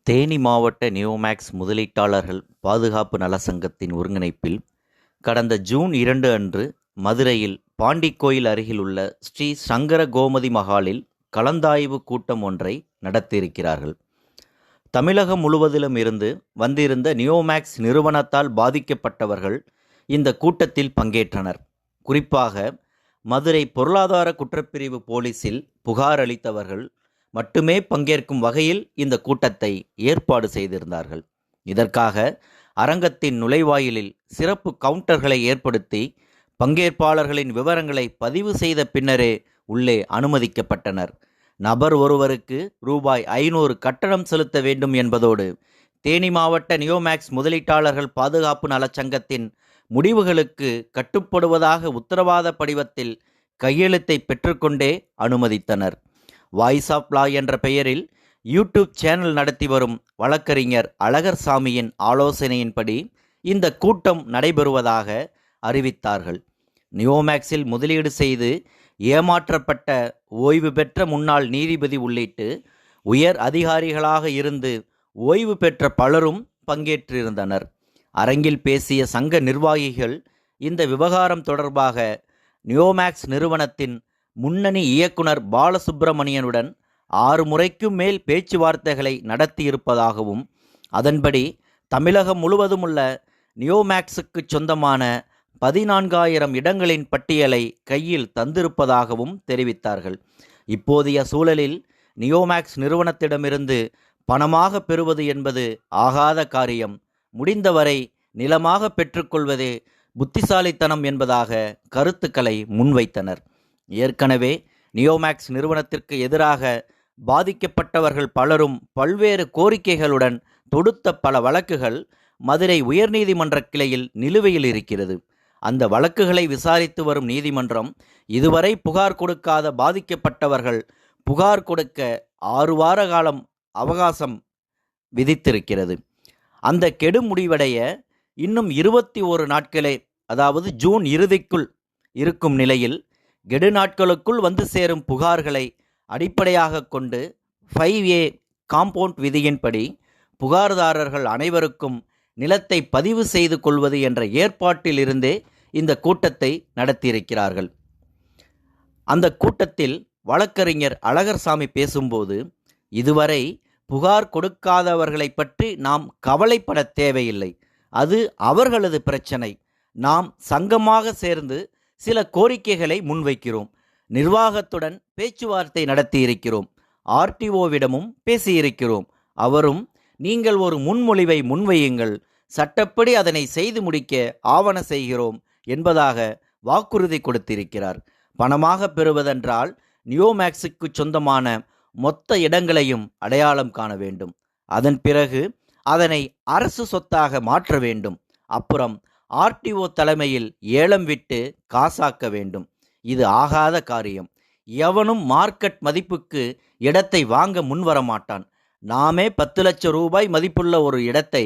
தேனி மாவட்ட நியோமேக்ஸ் முதலீட்டாளர்கள் பாதுகாப்பு நல சங்கத்தின் ஒருங்கிணைப்பில் கடந்த ஜூன் 2 அன்று மதுரையில் பாண்டிக்கோயில் அருகில் உள்ள ஸ்ரீ சங்கர கோமதி மகாலில் கலந்தாய்வு கூட்டம் ஒன்றை நடத்தியிருக்கிறார்கள். தமிழகம் முழுவதிலும் இருந்து வந்திருந்த நியோமேக்ஸ் நிறுவனத்தால் பாதிக்கப்பட்டவர்கள் இந்த கூட்டத்தில் பங்கேற்றனர். குறிப்பாக மதுரை பொருளாதார குற்றப்பிரிவு போலீசில் புகார் அளித்தவர்கள் மட்டுமே பங்கேற்கும் வகையில் இந்த கூட்டத்தை ஏற்பாடு செய்திருந்தார்கள். இதற்காக அரங்கத்தின் நுழைவாயிலில் சிறப்பு கவுண்டர்களை ஏற்படுத்தி பங்கேற்பாளர்களின் விவரங்களை பதிவு செய்த பின்னரே உள்ளே அனுமதிக்கப்பட்டனர். நபர் ஒருவருக்கு ரூபாய் 500 கட்டணம் செலுத்த வேண்டும் என்பதோடு தேனி மாவட்ட நியோமேக்ஸ் முதலீட்டாளர்கள் பாதுகாப்பு நலச்சங்கத்தின் முடிவுகளுக்கு கட்டுப்படுவதாக உத்தரவாத படிவத்தில் கையெழுத்தை பெற்றுக்கொண்டே அனுமதித்தனர். வாய்ஸ் ஆஃப் லா என்ற பெயரில் யூடியூப் சேனல் நடத்தி வரும் வழக்கறிஞர் அழகர்சாமியின் ஆலோசனையின்படி இந்த கூட்டம் நடைபெறுவதாக அறிவித்தார்கள். நியோமேக்ஸில் முதலீடு செய்து ஏமாற்றப்பட்ட ஓய்வு பெற்ற முன்னாள் நீதிபதி உள்ளிட்டு உயர் அதிகாரிகளாக இருந்து ஓய்வு பெற்ற பலரும் பங்கேற்றிருந்தனர். அரங்கில் பேசிய சங்க நிர்வாகிகள் இந்த விவகாரம் தொடர்பாக நியோமேக்ஸ் நிறுவனத்தின் முன்னணி இயக்குனர் பாலசுப்பிரமணியனுடன் 6 முறைக்கும் மேல் பேச்சுவார்த்தைகளை நடத்தியிருப்பதாகவும் அதன்படி தமிழகம் முழுவதும் உள்ள நியோமேக்ஸுக்கு சொந்தமான 14,000 இடங்களின் பட்டியலை கையில் தந்திருப்பதாகவும் தெரிவித்தார்கள். இப்போதைய சூழலில் நியோமேக்ஸ் நிறுவனத்திடமிருந்து பணமாக பெறுவது என்பது ஆகாத காரியம். முடிந்தவரை நிலமாக பெற்றுக்கொள்வதே புத்திசாலித்தனம் என்பதாக கருத்துக்களை முன்வைத்தனர். ஏற்கனவே நியோமேக்ஸ் நிறுவனத்திற்கு எதிராக பாதிக்கப்பட்டவர்கள் பலரும் பல்வேறு கோரிக்கைகளுடன் தொடுத்த பல வழக்குகள் மதுரை உயர்நீதிமன்ற கிளையில் நிலுவையில் இருக்கிறது. அந்த வழக்குகளை விசாரித்து வரும் நீதிமன்றம் இதுவரை புகார் கொடுக்காத பாதிக்கப்பட்டவர்கள் புகார் கொடுக்க 6 வார காலம் அவகாசம் விதித்திருக்கிறது. அந்த கெடு முடிவடைய இன்னும் 21 நாட்களே, அதாவது ஜூன் இறுதிக்குள் இருக்கும் நிலையில் கெடு நாட்களுக்குள் வந்து சேரும் புகார்களை அடிப்படையாக கொண்டு 5A காம்பவுண்ட் விதியின்படி புகார்தாரர்கள் அனைவருக்கும் நிலத்தை பதிவு செய்து கொள்வது என்ற ஏற்பாட்டில் இருந்தே இந்த கூட்டத்தை நடத்தியிருக்கிறார்கள். அந்த கூட்டத்தில் வழக்கறிஞர் அழகர்சாமி பேசும்போது, இதுவரை புகார் கொடுக்காதவர்களை பற்றி நாம் கவலைப்பட தேவையில்லை. அது அவர்களது பிரச்சனை. நாம் சங்கமாக சேர்ந்து சில கோரிக்கைகளை முன்வைக்கிறோம். நிர்வாகத்துடன் பேச்சுவார்த்தை நடத்தியிருக்கிறோம். ஆர்டிஓவிடமும் பேசியிருக்கிறோம். அவரும் நீங்கள் ஒரு முன்மொழிவை முன்வையுங்கள், சட்டப்படி அதனை செய்து முடிக்க ஆவண செய்கிறோம் என்பதாக வாக்குறுதி கொடுத்திருக்கிறார். பணமாக பெறுவதென்றால் நியோமேக்ஸுக்கு சொந்தமான மொத்த இடங்களையும் அடையாளம் காண வேண்டும். அதன் பிறகு அதனை அரசு சொத்தாக மாற்ற வேண்டும். அப்புறம் ஆர்டிஓ தலைமையில் ஏலம் விட்டு காசாக்க வேண்டும். இது ஆகாத காரியம். எவனும் மார்க்கெட் மதிப்புக்கு இடத்தை வாங்க முன்வரமாட்டான். நாமே 10 லட்சம் ரூபாய் மதிப்புள்ள ஒரு இடத்தை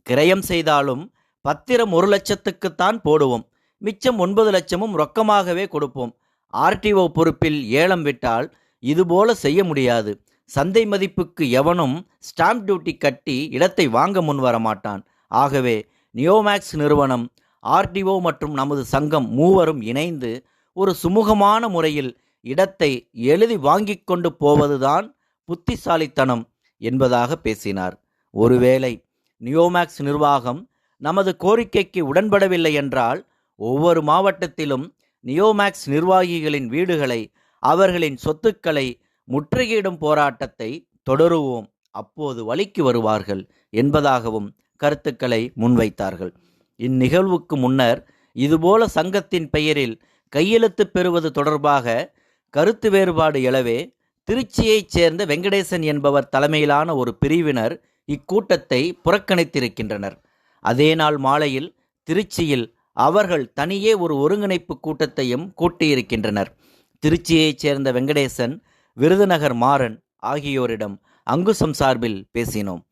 கிரயம் செய்தாலும் பத்திரம் 1 லட்சத்துக்குத்தான் போடுவோம். மிச்சம் 9 லட்சமும் ரொக்கமாகவே கொடுப்போம். ஆர்டிஓ பொறுப்பில் ஏலம் விட்டால் இதுபோல செய்ய முடியாது. சந்தை மதிப்புக்கு எவனும் ஸ்டாம்ப் டியூட்டி கட்டி இடத்தை வாங்க முன்வரமாட்டான். ஆகவே நியோமேக்ஸ் நிறுவனம், ஆர்டிஓ மற்றும் நமது சங்கம் மூவரும் இணைந்து ஒரு சுமூகமான முறையில் இடத்தை எழுதி வாங்கிக் கொண்டு போவதுதான் புத்திசாலித்தனம் என்பதாக பேசினார். ஒருவேளை நியோமேக்ஸ் நிர்வாகம் நமது கோரிக்கைக்கு உடன்படவில்லை என்றால் ஒவ்வொரு மாவட்டத்திலும் நியோமேக்ஸ் நிர்வாகிகளின் வீடுகளை, அவர்களின் சொத்துக்களை முற்றுகையிடும் போராட்டத்தை தொடருவோம். அப்போது வழிக்கு வருவார்கள் என்பதாகவும் கருத்துக்களை முன்வைத்தார்கள். இந்நிகழ்வுக்கு முன்னர் இதுபோல சங்கத்தின் பெயரில் கையெழுத்து பெறுவது தொடர்பாக கருத்து வேறுபாடு எழவே திருச்சியைச் சேர்ந்த வெங்கடேசன் என்பவர் தலைமையிலான ஒரு பிரிவினர் இக்கூட்டத்தை புறக்கணித்திருக்கின்றனர். அதே நாள் மாலையில் திருச்சியில் அவர்கள் தனியே ஒரு ஒருங்கிணைப்பு கூட்டத்தையும் கூட்டியிருக்கின்றனர். திருச்சியைச் சேர்ந்த வெங்கடேசன், விருதுநகர் மாறன் ஆகியோரிடம் அங்குசம் சார்பில் பேசினோம்.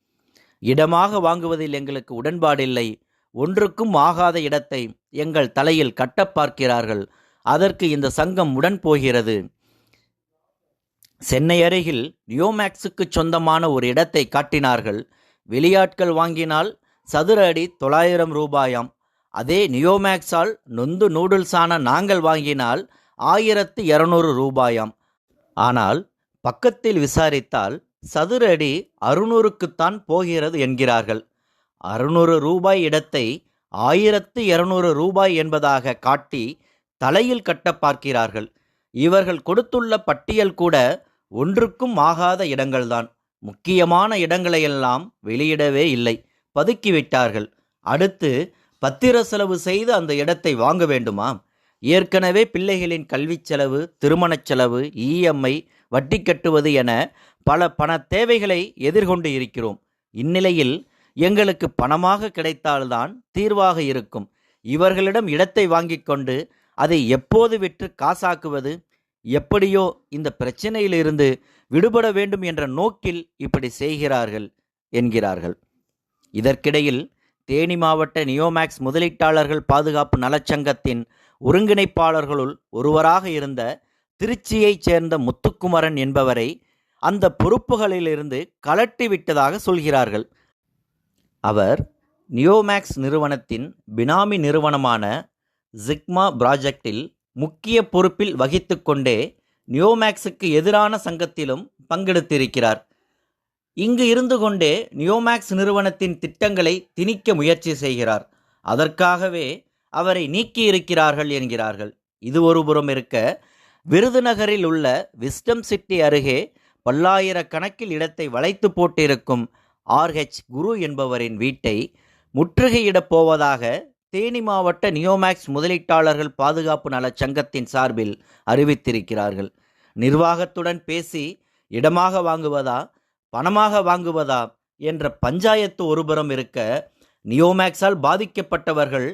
இடமாக வாங்குவதில் எங்களுக்கு உடன்பாடில்லை. ஒன்றுக்கும் ஆகாத இடத்தை எங்கள் தலையில் கட்ட பார்க்கிறார்கள். அதற்கு இந்த சங்கம் உடன் போகிறது. சென்னை அருகில் நியோமேக்ஸுக்கு சொந்தமான ஒரு இடத்தை காட்டினார்கள். வெளியாட்கள் வாங்கினால் சதுர அடி 900 ரூபாயாம். அதே நியோமேக்ஸால் நொந்து நூடுல்ஸான நாங்கள் வாங்கினால் 1200 ரூபாயாம். ஆனால் பக்கத்தில் விசாரித்தால் சதுர அடி 600க்குத்தான் போகிறது என்கிறார்கள். 600 ரூபாய் இடத்தை 1200 ரூபாய் என்பதாக காட்டி தலையில் கட்ட பார்க்கிறார்கள். இவர்கள் கொடுத்துள்ள பட்டியல் கூட ஒன்றுக்கும் ஆகாத இடங்கள்தான். முக்கியமான இடங்களையெல்லாம் வெளியிடவே இல்லை, பதுக்கிவிட்டார்கள். அடுத்து பத்திர செலவு செய்து அந்த இடத்தை வாங்க வேண்டுமா? ஏற்கனவே பிள்ளைகளின் கல்விச் செலவு, திருமணச் செலவு, இஎம்ஐ, வட்டி கட்டுவது என பல பண தேவைகளை எதிர்கொண்டு இருக்கிறோம். இந்நிலையில் எங்களுக்கு பணமாக கிடைத்தால்தான் தீர்வாக இருக்கும். இவர்களிடம் இடத்தை வாங்கிக் கொண்டு அதை எப்போது விற்று காசாக்குவது? எப்படியோ இந்த பிரச்சனையிலிருந்து விடுபட வேண்டும் என்ற நோக்கில் இப்படி செய்கிறார்கள் என்கிறார்கள். இதற்கிடையில் தேனி மாவட்ட நியோமேக்ஸ் முதலீட்டாளர்கள் பாதுகாப்பு நலச்சங்கத்தின் ஒருங்கிணைப்பாளர்களுள் ஒருவராக இருந்த திருச்சியைச் சேர்ந்த முத்துக்குமரன் என்பவரை அந்த பொறுப்புகளிலிருந்து கலட்டி விட்டதாக சொல்கிறார்கள். அவர் நியோமேக்ஸ் நிறுவனத்தின் பினாமி நிறுவனமான ஜிக்மா ப்ராஜெக்டில் முக்கிய பொறுப்பில் வகித்து கொண்டே நியோமேக்ஸுக்கு எதிரான சங்கத்திலும் பங்கெடுத்திருக்கிறார். இங்கு இருந்து கொண்டே நியோமேக்ஸ் நிறுவனத்தின் திட்டங்களை திணிக்க முயற்சி செய்கிறார். அதற்காகவே அவரை நீக்கியிருக்கிறார்கள் என்கிறார்கள். இது ஒருபுறம் இருக்க, விருதுநகரில் உள்ள விஸ்டம் சிட்டி அருகே பல்லாயிரக்கணக்கில் இடத்தை வளைத்து போட்டிருக்கும் RH குரு என்பவரின் வீட்டை முற்றுகையிடப் போவதாக தேனி மாவட்ட நியோமேக்ஸ் முதலீட்டாளர்கள் பாதுகாப்பு நலச் சங்கத்தின் சார்பில் அறிவித்திருக்கிறார்கள். நிர்வாகத்துடன் பேசி இடமாக வாங்குவதா பணமாக வாங்குவதா என்ற பஞ்சாயத்து ஒருபுறம் இருக்க, நியோமேக்ஸால் பாதிக்கப்பட்டவர்கள்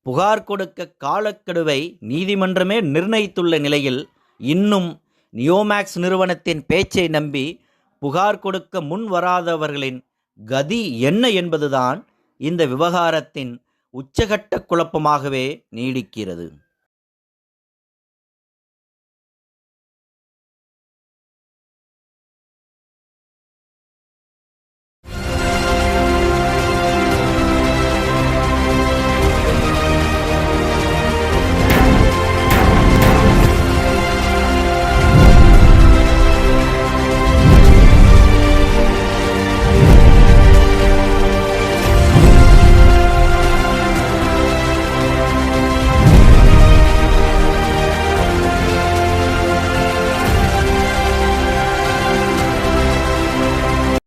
புகார் கொடுக்க காலக்கெடுவை நீதிமன்றமே நிர்ணயித்துள்ள நிலையில் இன்னும் நியோமேக்ஸ் நிறுவனத்தின் பேச்சை நம்பி புகார் கொடுக்க முன் வராதவர்களின் கதி என்ன என்பதுதான் இந்த விவகாரத்தின் உச்சகட்ட குழப்பமாகவே நீடிக்கிறது.